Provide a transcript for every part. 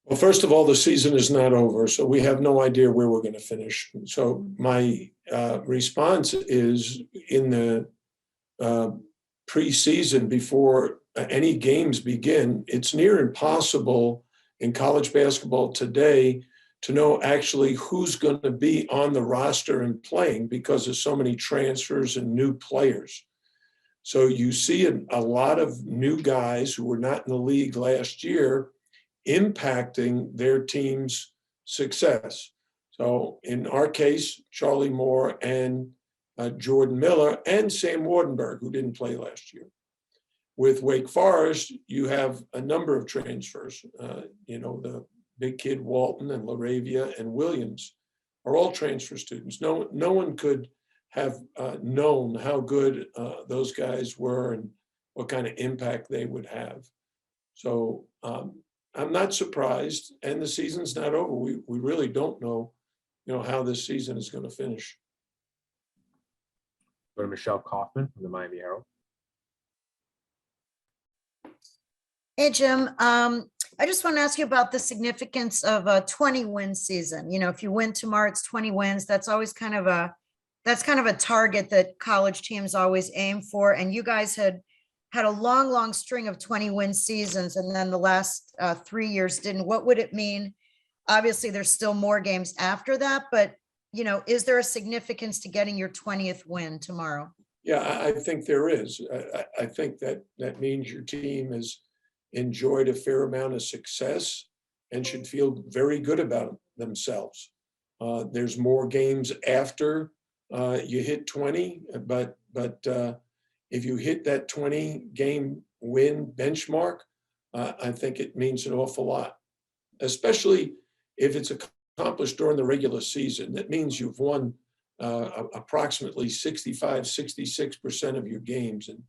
Well, first of all, the season is not over, so we have no idea where we're going to finish. So my response is in the preseason, before any games begin, it's near impossible in college basketball today to know actually who's going to be on the roster and playing because there's so many transfers and new players. So you see a lot of new guys who were not in the league last year impacting their team's success. So in our case, Charlie Moore and Jordan Miller and Sam Wardenberg, who didn't play last year. With Wake Forest, you have a number of transfers. The big kid Walton and LaRavia and Williams are all transfer students. No one could have known how good those guys were and what kind of impact they would have. So I'm not surprised, and the season's not over. We really don't know, how this season is going to finish. Go to Michelle Kaufman from the Miami Herald. Hey, Jim. I just want to ask you about the significance of a 20-win season. If you win tomorrow, it's 20 wins. That's always kind of a target that college teams always aim for. And you guys had a long string of 20-win seasons, and then the last 3 years didn't. What would it mean? Obviously, there's still more games after that, but is there a significance to getting your 20th win tomorrow? Yeah, I think there is. I think that means your team has enjoyed a fair amount of success and should feel very good about themselves. There's more games after you hit 20, but if you hit that 20-game win benchmark, I think it means an awful lot, especially if it's accomplished during the regular season. That means you've won approximately 65, 66% of your games. And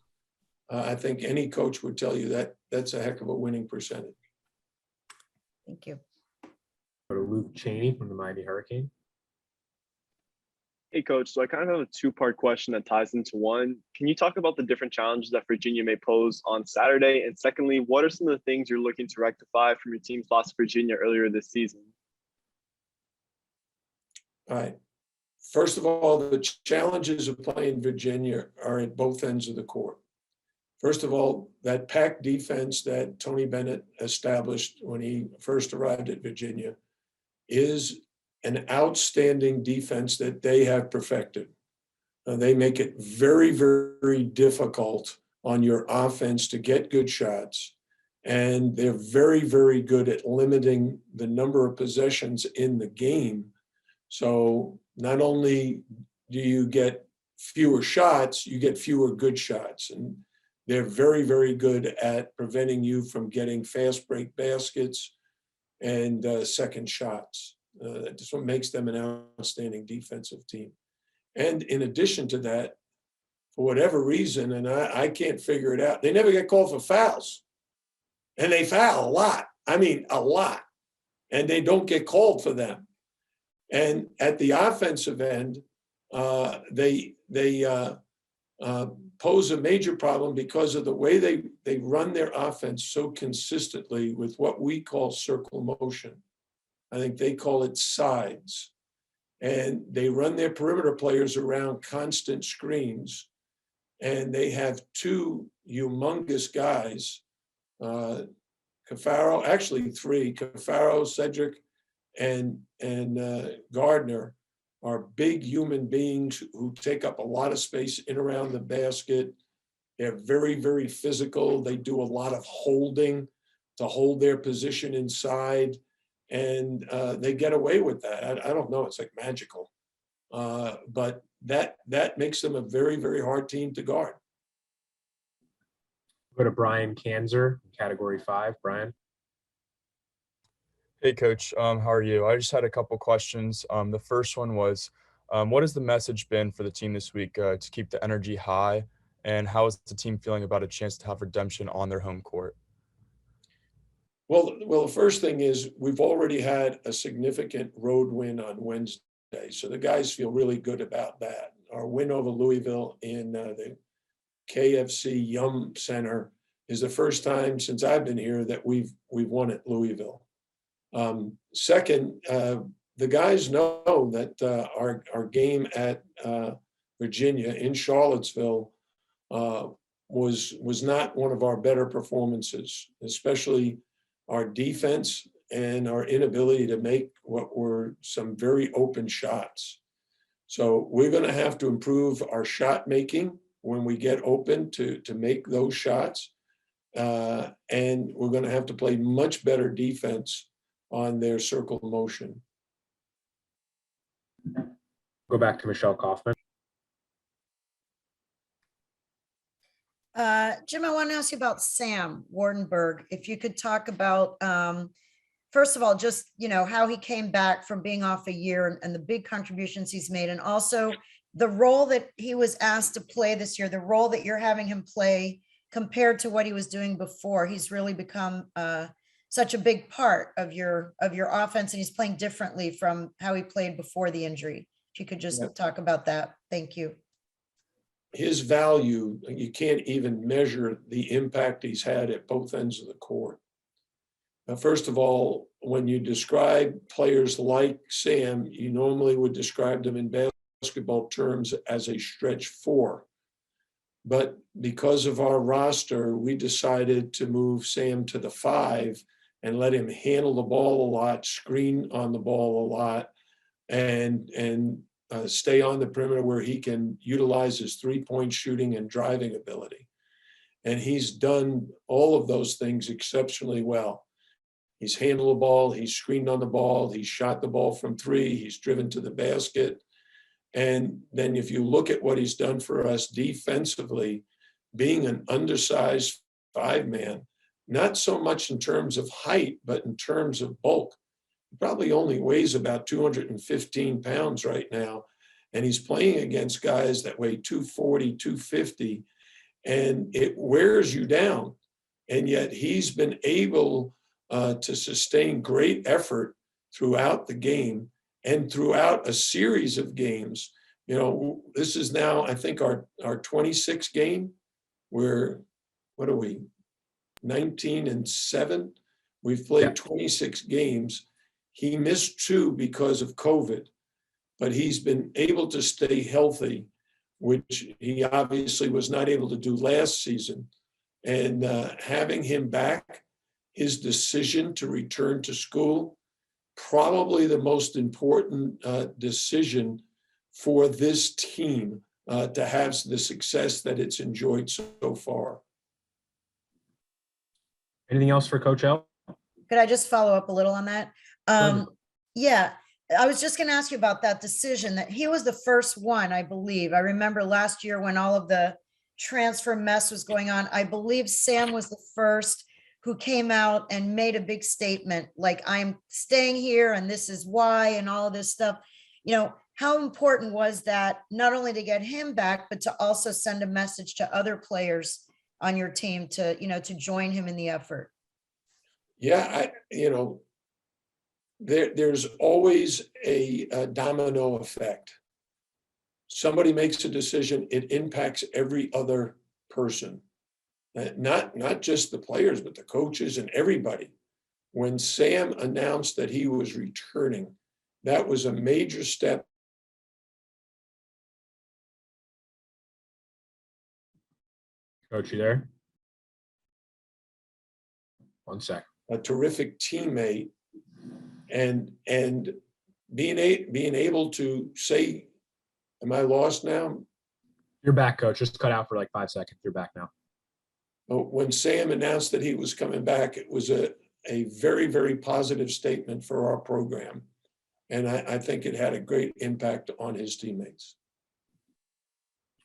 I think any coach would tell you that that's a heck of a winning percentage. Thank you. Go to Luke Cheney from the Miami Hurricane. Hey, Coach. So I kind of have a two-part question that ties into one. Can you talk about the different challenges that Virginia may pose on Saturday? And secondly, what are some of the things you're looking to rectify from your team's loss to Virginia earlier this season? All right. First of all, the challenges of playing Virginia are at both ends of the court. First of all, that pack defense that Tony Bennett established when he first arrived at Virginia is an outstanding defense that they have perfected. They make it very, very difficult on your offense to get good shots. And they're very, very good at limiting the number of possessions in the game. So not only do you get fewer shots, you get fewer good shots. And they're very, very good at preventing you from getting fast break baskets and second shots. That's what makes them an outstanding defensive team. And in addition to that, for whatever reason, and I can't figure it out, they never get called for fouls. And they foul a lot. I mean, a lot. And they don't get called for them. And at the offensive end, they pose a major problem because of the way they run their offense so consistently with what we call circle motion. I think they call it sides. And they run their perimeter players around constant screens. And they have two humongous guys, Cafaro, actually three, Cafaro, Cedric, and Gardner are big human beings who take up a lot of space in around the basket. They're very, very physical. They do a lot of holding to hold their position inside. And they get away with that. I don't know, it's like magical. But that makes them a very, very hard team to guard. Go to Brian Kanzer, Category 5. Brian. Hey, Coach. How are you? I just had a couple questions. The first one was, what has the message been for the team this week to keep the energy high? And how is the team feeling about a chance to have redemption on their home court? Well, the first thing is we've already had a significant road win on Wednesday. So the guys feel really good about that. Our win over Louisville in the KFC Yum Center is the first time since I've been here that we've won at Louisville. Second, the guys know that our game at Virginia in Charlottesville was not one of our better performances, especially our defense and our inability to make what were some very open shots. So we're going to have to improve our shot making when we get open to make those shots. And we're going to have to play much better defense on their circle motion. Go back to Michelle Kaufman. Jim, I want to ask you about Sam Wardenberg. If you could talk about, first of all, just, how he came back from being off a year and the big contributions he's made, and also the role that he was asked to play this year, the role that you're having him play compared to what he was doing before. He's really become such a big part of your offense, and he's playing differently from how he played before the injury. If you could just talk about that. Thank you. His value, you can't even measure the impact he's had at both ends of the court. First of all, when you describe players like Sam, you normally would describe them in basketball terms as a stretch four. But because of our roster, we decided to move Sam to the 5 and let him handle the ball a lot, screen on the ball a lot, and stay on the perimeter where he can utilize his three-point shooting and driving ability. And he's done all of those things exceptionally well. He's handled the ball, he's screened on the ball, he's shot the ball from 3, he's driven to the basket. And then if you look at what he's done for us defensively, being an undersized 5-man, not so much in terms of height, but in terms of bulk. He probably only weighs about 215 pounds right now. And he's playing against guys that weigh 240, 250, and it wears you down. And yet he's been able to sustain great effort throughout the game and throughout a series of games. This is now, I think, our 26th game. We're, 19-7? We've played 26 games. He missed 2 because of COVID, but he's been able to stay healthy, which he obviously was not able to do last season. And having him back, his decision to return to school, probably the most important decision for this team to have the success that it's enjoyed so far. Anything else for Coach L? Could I just follow up a little on that? Yeah, I was just going to ask you about that decision, that he was the first one, I believe. I remember last year when all of the transfer mess was going on, I believe Sam was the first who came out and made a big statement, like, I'm staying here and this is why, and all of this stuff. How important was that, not only to get him back, but to also send a message to other players on your team to, to join him in the effort? Yeah, there's always a domino effect. Somebody makes a decision, it impacts every other person, not just the players, but the coaches and everybody. When Sam announced that he was returning, that was a major step. Coach, you there? 1 sec. A terrific teammate, and being able to say, am I lost now? You're back, Coach. Just cut out for like 5 seconds. You're back now. When Sam announced that he was coming back, it was a very, very positive statement for our program. And I think it had a great impact on his teammates.